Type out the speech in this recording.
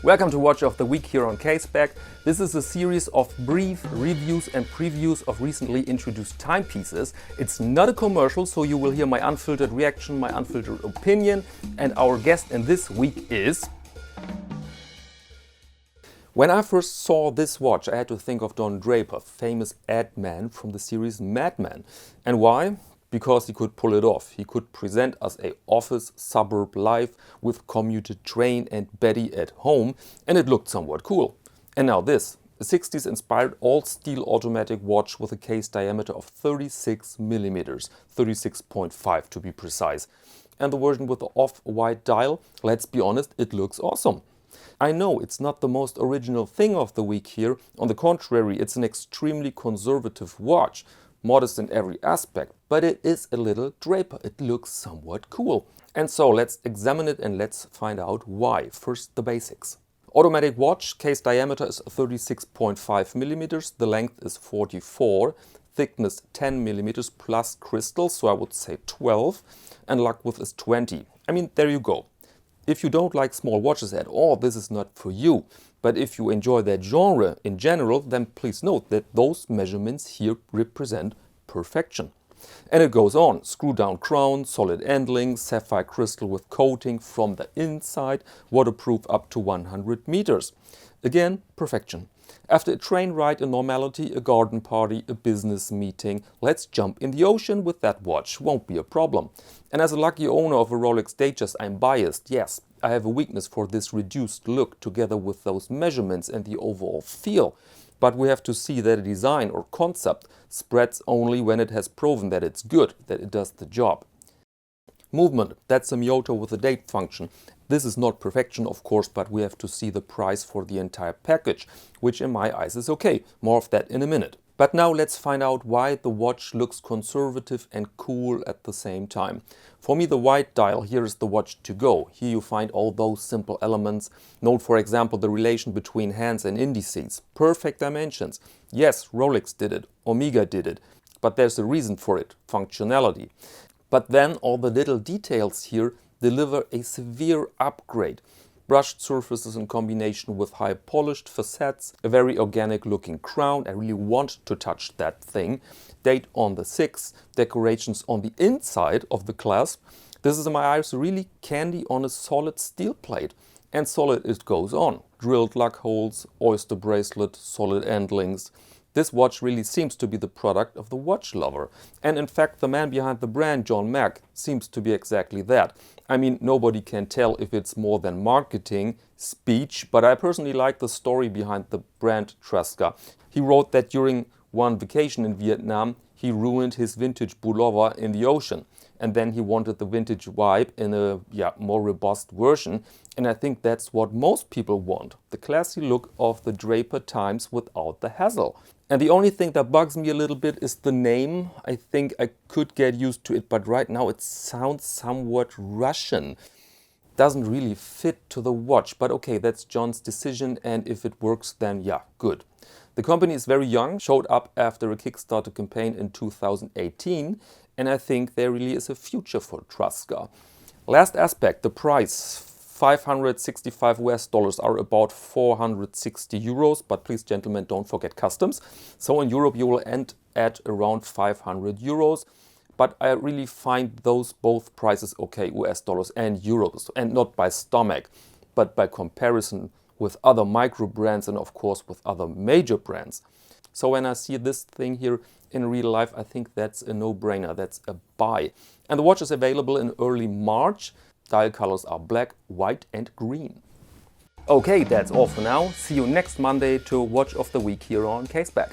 Welcome to Watch of the Week here on Caseback. This is a series of brief reviews and previews of recently introduced timepieces. It's not a commercial, so you will hear my unfiltered reaction, my unfiltered opinion, and our guest in this week is... When I first saw this watch, I had to think of Don Draper, famous ad man from the series Mad Men. And why? Because he could pull it off. He could present us a office suburb life with commuted train and Betty at home, and it looked somewhat cool. And now this, a 60s inspired all-steel automatic watch with a case diameter of 36 millimeters, 36.5 to be precise. And the version with the off-white dial, let's be honest, it looks awesome. I know it's not the most original thing of the week here. On the contrary, it's an extremely conservative watch. Modest in every aspect, but it is a little Draper. It looks somewhat cool. And so let's examine it and let's find out why. First, the basics. Automatic watch, case diameter is 36.5 millimeters, the length is 44, thickness 10 millimeters plus crystal, so I would say 12, and luck width is 20. I mean, there you go. If you don't like small watches at all, this is not for you. But if you enjoy that genre in general, then please note that those measurements here represent perfection. And it goes on. Screw down crown, solid end links, sapphire crystal with coating from the inside, waterproof up to 100 meters. Again, perfection. After a train ride, a normality, a garden party, a business meeting, let's jump in the ocean with that watch. Won't be a problem. And as a lucky owner of a Rolex Datejust, I'm biased, yes. I have a weakness for this reduced look together with those measurements and the overall feel. But we have to see that a design or concept spreads only when it has proven that it's good, that it does the job. Movement, that's a Miyota with a date function. This is not perfection, of course, but we have to see the price for the entire package, which in my eyes is okay. More of that in a minute. But now let's find out why the watch looks conservative and cool at the same time. For me, the white dial here is the watch to go. Here you find all those simple elements. Note, for example, the relation between hands and indices. Perfect dimensions. Yes, Rolex did it, Omega did it, but there's a reason for it, functionality. But then all the little details here deliver a severe upgrade. Brushed surfaces in combination with high polished facets, a very organic looking crown, I really want to touch that thing. Date on the 6th, decorations on the inside of the clasp. This is in my eyes really candy on a solid steel plate. And solid it goes on. Drilled lug holes, Oyster bracelet, solid end links. This watch really seems to be the product of the watch lover. And in fact, the man behind the brand, John Mack, seems to be exactly that. I mean, nobody can tell if it's more than marketing speech, but I personally like the story behind the brand Traska. He wrote that during one vacation in Vietnam, he ruined his vintage pullover in the ocean. And then he wanted the vintage vibe in a more robust version. And I think that's what most people want. The classy look of the Draper times without the hassle. And the only thing that bugs me a little bit is the name. I think I could get used to it, but right now it sounds somewhat Russian. Doesn't really fit to the watch, but okay, that's John's decision, and if it works, then yeah, good. The company is very young, showed up after a Kickstarter campaign in 2018, and I think there really is a future for Traska. Last aspect, the price. 565 US dollars are about 460 euros, but please gentlemen, don't forget customs. So in Europe you will end at around 500 euros, but I really find those both prices okay, US dollars and euros, and not by stomach, but by comparison with other micro brands and of course with other major brands. So when I see this thing here in real life, I think that's a no-brainer, that's a buy. And the watch is available in early March. Dial colors are black, white and green. Okay, that's all for now. See you next Monday to Watch of the Week here on Caseback.